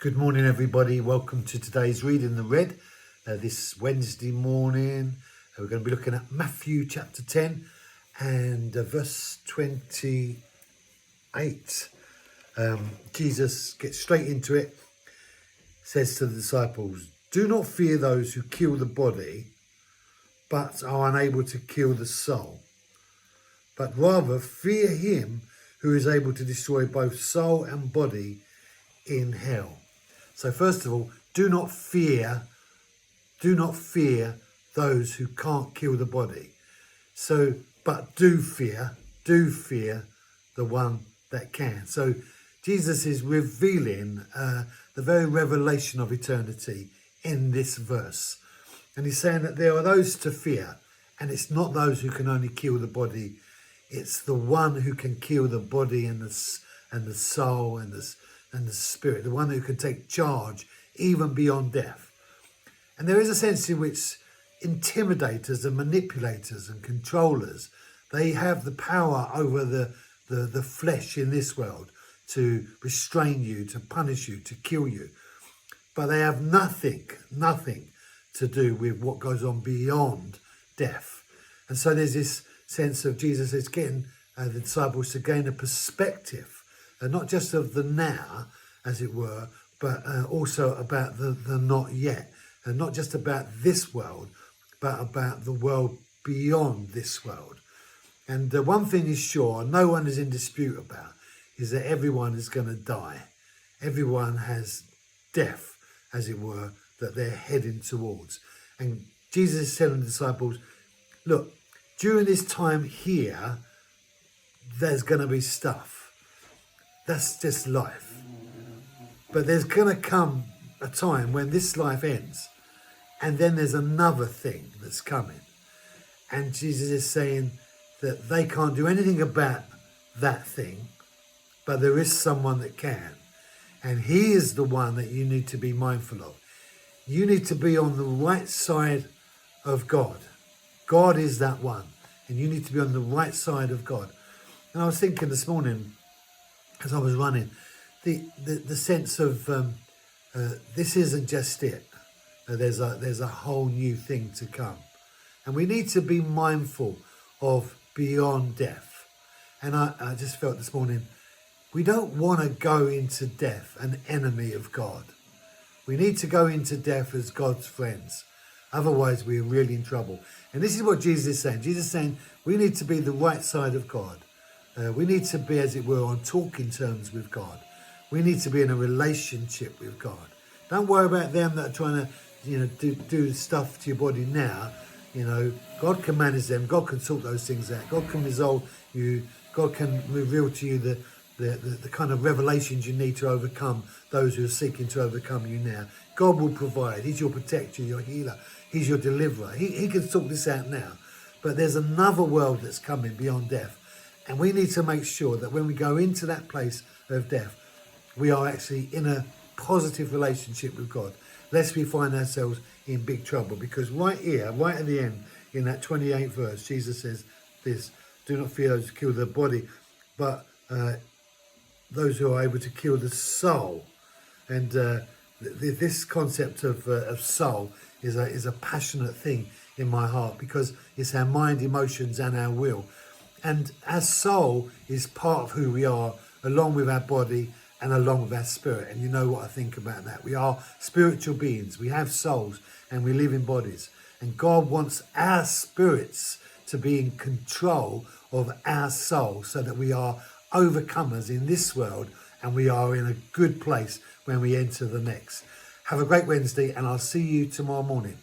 Good morning, everybody. Welcome to today's Reading the Red. This Wednesday morning, we're going to be looking at Matthew chapter 10 and verse 28. Jesus gets straight into it, says to the disciples, "Do not fear those who kill the body, but are unable to kill the soul. But rather fear him who is able to destroy both soul and body in hell." So first of all, do not fear those who can't kill the body. So, but do fear the one that can. So Jesus is revealing the very revelation of eternity in this verse. And he's saying that there are those to fear, and it's not those who can only kill the body. It's the one who can kill the body and the soul and the spirit, the one who can take charge even beyond death. And there is a sense in which intimidators and manipulators and controllers, they have the power over the flesh in this world to restrain you, to punish you, to kill you. But they have nothing to do with what goes on beyond death. And so there's this sense of Jesus is getting the disciples to gain a perspective, not just of the now, as it were, but also about the not yet. And not just about this world, but about the world beyond this world. And one thing is sure, no one is in dispute about, is that everyone is going to die. Everyone has death, as it were, that they're heading towards. And Jesus is telling the disciples, look, during this time here, there's going to be stuff. That's just life. But there's going to come a time when this life ends, and then there's another thing that's coming. And Jesus is saying that they can't do anything about that thing, but there is someone that can. And he is the one that you need to be mindful of. You need to be on the right side of God. God is that one. And you need to be on the right side of God. And I was thinking this morning, as I was running, the sense of this isn't just it. There's a whole new thing to come. And we need to be mindful of beyond death. And I just felt this morning, we don't want to go into death an enemy of God. We need to go into death as God's friends. Otherwise, we're really in trouble. And this is what Jesus is saying. Jesus is saying we need to be the right side of God. We need to be, as it were, on talking terms with God. We need to be in a relationship with God. Don't worry about them that are trying to, do stuff to your body now. God can manage them. God can sort those things out. God can resolve you. God can reveal to you the kind of revelations you need to overcome those who are seeking to overcome you now. God will provide. He's your protector, your healer. He's your deliverer. He can sort this out now. But there's another world that's coming beyond death. And we need to make sure that when we go into that place of death, we are actually in a positive relationship with God, lest we find ourselves in big trouble. Because right here, right at the end, in that 28th verse, Jesus says this, "Do not fear those who kill the body, but those who are able to kill the soul." And this concept of soul is a passionate thing in my heart, because it's our mind, emotions, and our will. And our soul is part of who we are, along with our body and along with our spirit. And you know what I think about that. We are spiritual beings. We have souls and we live in bodies. And God wants our spirits to be in control of our soul, so that we are overcomers in this world and we are in a good place when we enter the next. Have a great Wednesday, and I'll see you tomorrow morning.